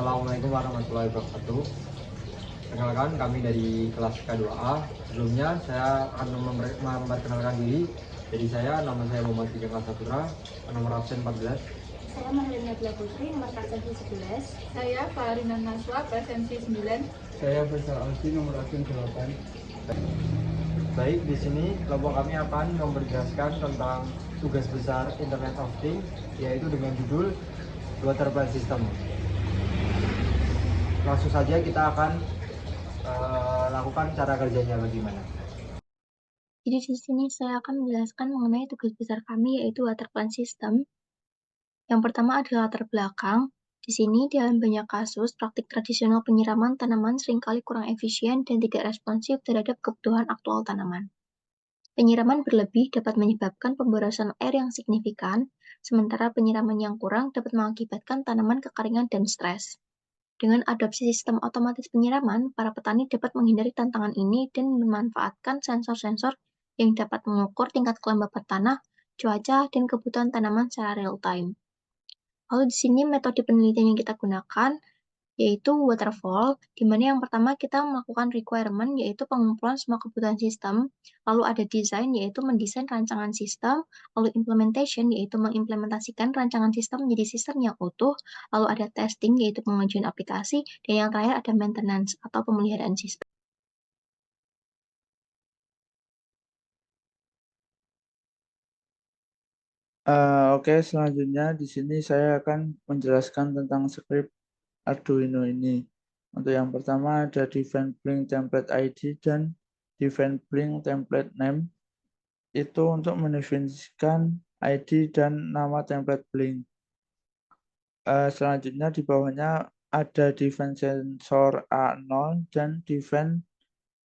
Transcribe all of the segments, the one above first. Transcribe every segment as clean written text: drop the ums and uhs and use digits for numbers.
Assalamualaikum warahmatullahi wabarakatuh. Perkenalkan, kami dari kelas K2A. Sebelumnya saya akan memperkenalkan diri. Jadi nama saya Muhammad Fikri Saputra, nomor absen 14. Saya Mahrina Bla Putri, nomor presensi 11. Saya Farina Naswa, presensi 9. Saya Faisal Alfi, nomor absen 8. Baik, di sini kelompok kami akan memperjelaskan tentang tugas besar Internet of Things, yaitu dengan judul Water Plant System. Langsung saja kita akan lakukan cara kerjanya bagaimana. Jadi di sini saya akan menjelaskan mengenai tugas besar kami yaitu water plant system. Yang pertama adalah latar belakang. Di sini dalam banyak kasus praktik tradisional penyiraman tanaman seringkali kurang efisien dan tidak responsif terhadap kebutuhan aktual tanaman. Penyiraman berlebih dapat menyebabkan pemborosan air yang signifikan, sementara penyiraman yang kurang dapat mengakibatkan tanaman kekeringan dan stres. Dengan adopsi sistem otomatis penyiraman, para petani dapat menghindari tantangan ini dan memanfaatkan sensor-sensor yang dapat mengukur tingkat kelembapan tanah, cuaca, dan kebutuhan tanaman secara real time. Lalu di sini metode penelitian yang kita gunakan yaitu waterfall, di mana yang pertama kita melakukan requirement, yaitu pengumpulan semua kebutuhan sistem, lalu ada design, yaitu mendesain rancangan sistem, lalu implementation, yaitu mengimplementasikan rancangan sistem menjadi sistem yang utuh, lalu ada testing, yaitu pengajuan aplikasi, dan yang terakhir ada maintenance atau pemeliharaan sistem. Oke, selanjutnya di sini saya akan menjelaskan tentang script Arduino ini. Untuk yang pertama ada define blink template ID dan define blink template name. Itu untuk mendefinisikan ID dan nama template blink. Selanjutnya di bawahnya ada define sensor A0 dan define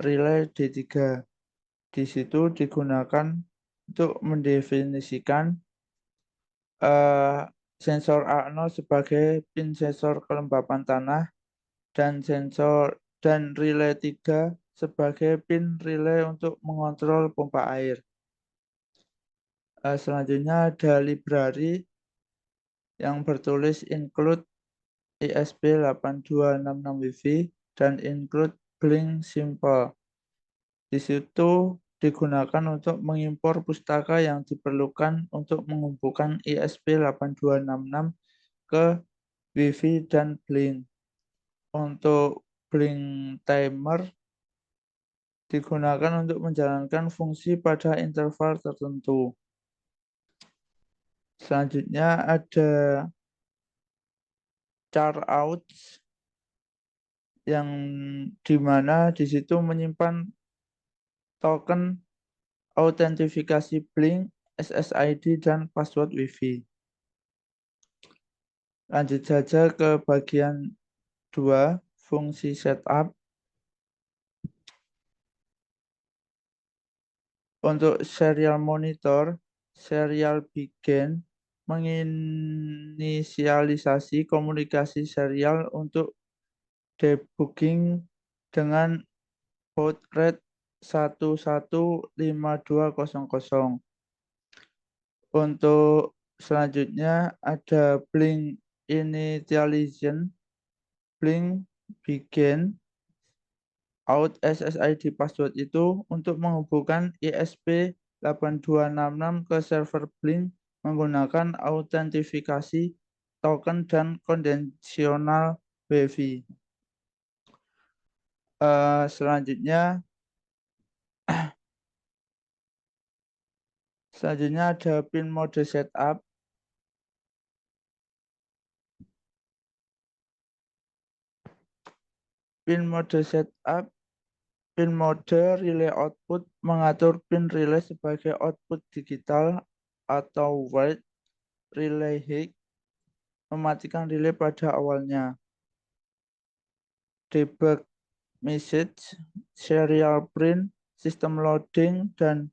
relay D3. Di situ digunakan untuk mendefinisikan sensor A0 sebagai pin sensor kelembapan tanah dan relay 3 sebagai pin relay untuk mengontrol pompa air. Selanjutnya ada library yang bertulis include ESP8266WiFi dan include blink simple. Di situ digunakan untuk mengimpor pustaka yang diperlukan untuk mengumpulkan ESP8266 ke Wi-Fi dan Blink. Untuk Blink Timer digunakan untuk menjalankan fungsi pada interval tertentu. Selanjutnya ada char out yang dimana di situ menyimpan token autentifikasi Blink, SSID, dan password Wi-Fi. Lanjut saja ke bagian 2, fungsi setup. Untuk serial monitor, serial begin menginisialisasi komunikasi serial untuk debugging dengan baud rate 115200. Untuk selanjutnya ada blink initialization, blink begin, out SSID password itu untuk menghubungkan ESP8266 ke server Blink menggunakan autentifikasi token dan konvensional Wi-Fi. Selanjutnya ada pin mode setup. Pin mode setup, pin mode relay output mengatur pin relay sebagai output digital atau white relay high, mematikan relay pada awalnya. Debug message, serial print, sistem loading, dan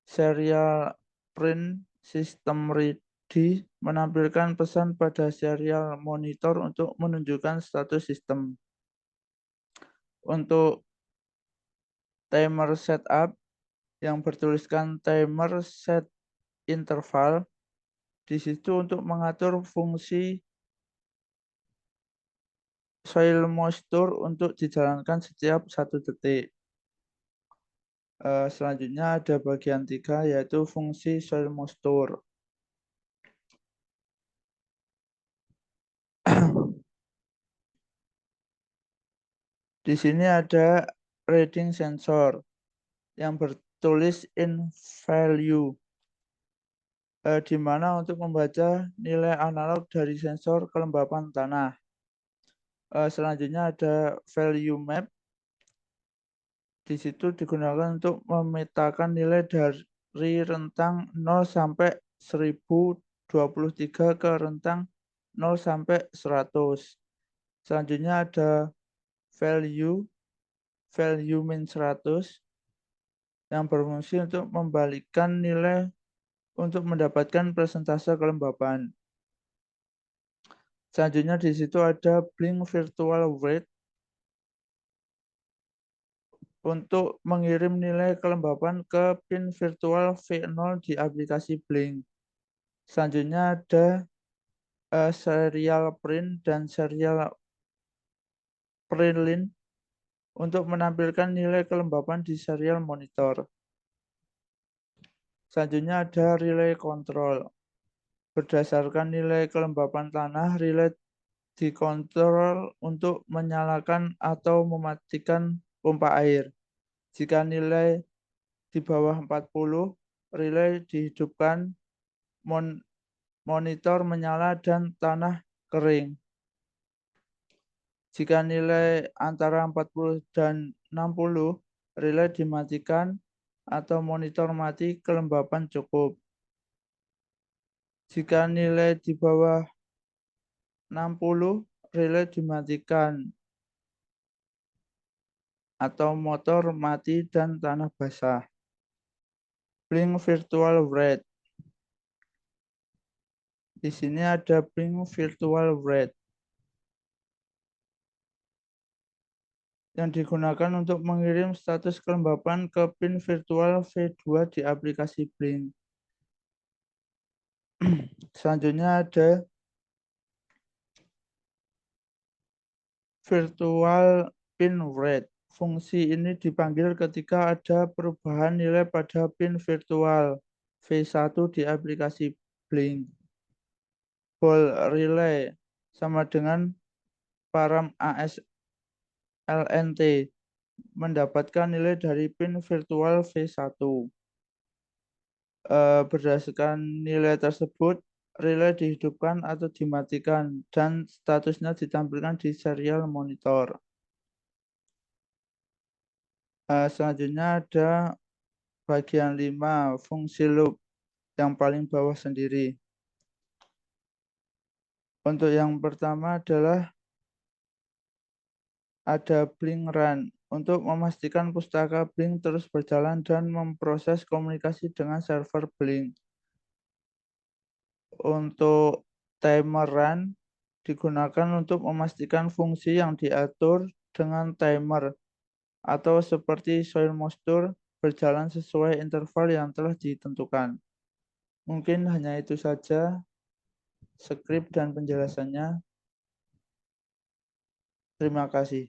serial print system ready menampilkan pesan pada serial monitor untuk menunjukkan status sistem. Untuk timer setup yang bertuliskan timer set interval, di situ untuk mengatur fungsi soil moisture untuk dijalankan setiap 1 detik. Selanjutnya ada bagian 3 yaitu fungsi soil moisture. Di sini ada reading sensor yang bertulis in value, di mana untuk membaca nilai analog dari sensor kelembapan tanah. Selanjutnya ada value map. Di situ digunakan untuk memetakan nilai dari rentang 0 sampai 1023 ke rentang 0 sampai 100. Selanjutnya ada value min 100 yang berfungsi untuk membalikkan nilai untuk mendapatkan persentase kelembapan. Selanjutnya di situ ada blink virtual rate untuk mengirim nilai kelembapan ke pin virtual V0 di aplikasi Blink. Selanjutnya ada serial print dan serial print untuk menampilkan nilai kelembapan di serial monitor. Selanjutnya ada relay control. Berdasarkan nilai kelembapan tanah, relay dikontrol untuk menyalakan atau mematikan pompa air. Jika nilai di bawah 40, relay dihidupkan, monitor menyala dan tanah kering. Jika nilai antara 40 dan 60, relay dimatikan atau monitor mati, kelembapan cukup. Jika nilai di bawah 60, relay dimatikan atau motor mati dan tanah basah. Blink virtual rate. Di sini ada blink virtual rate yang digunakan untuk mengirim status kelembapan ke pin virtual V2 di aplikasi Blink. Selanjutnya ada virtual pin rate. Fungsi ini dipanggil ketika ada perubahan nilai pada pin virtual V1 di aplikasi Blink. Ball relay sama dengan param ASLNT mendapatkan nilai dari pin virtual V1. Berdasarkan nilai tersebut, relay dihidupkan atau dimatikan dan statusnya ditampilkan di serial monitor. Selanjutnya ada bagian 5, fungsi loop yang paling bawah sendiri. Untuk yang pertama adalah ada Blink Run untuk memastikan pustaka Blink terus berjalan dan memproses komunikasi dengan server Blink. Untuk timer run digunakan untuk memastikan fungsi yang diatur dengan timer atau seperti soil moisture berjalan sesuai interval yang telah ditentukan. Mungkin hanya itu saja skrip dan penjelasannya. Terima kasih.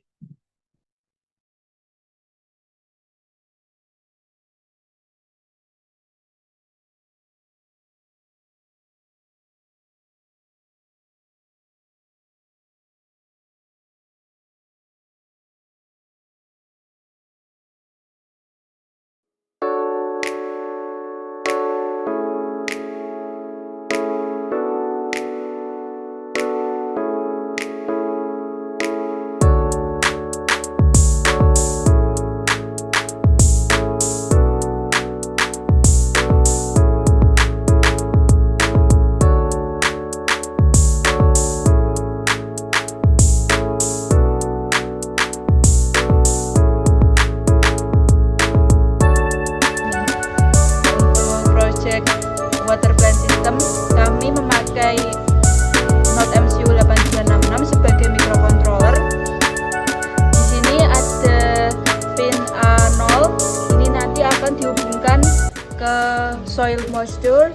Water plant system, kami memakai Node MCU 8266 sebagai microcontroller. Di sini ada pin A0, ini nanti akan dihubungkan ke soil moisture.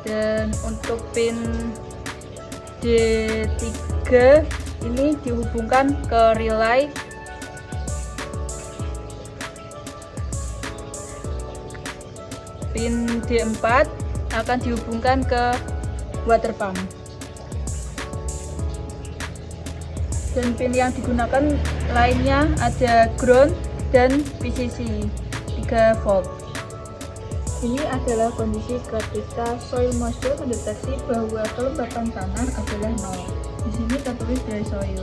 Dan untuk pin D3 ini dihubungkan ke relay. Pin D4 akan dihubungkan ke water pump. Dan pin yang digunakan lainnya ada ground dan VCC 3 volt. Ini adalah kondisi ketika soil moisture mendeteksi bahwa kelembapan tanah adalah 0. Di sini tertulis dry soil.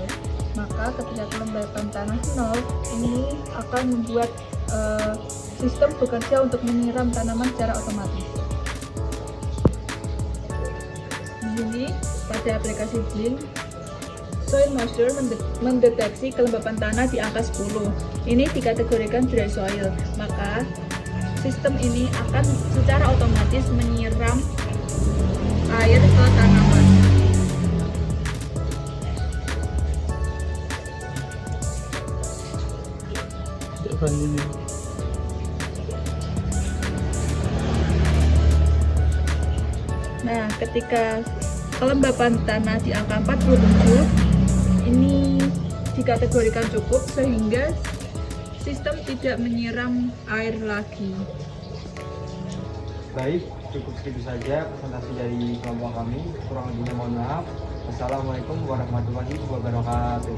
Maka ketika kelembapan tanah 0, ini akan membuat sistem bekerja untuk menyiram tanaman secara otomatis. Di sini pada aplikasi Blink, soil moisture mendeteksi kelembapan tanah di angka 10. Ini dikategorikan dry soil. Maka sistem ini akan secara otomatis menyiram air ke tanaman. Nah, ketika kelembapan tanah di angka 47, ini dikategorikan cukup sehingga sistem tidak menyiram air lagi. Baik, cukup segitu saja presentasi dari kelompok kami. Kurang lebihnya mohon maaf. Wassalamualaikum warahmatullahi wabarakatuh.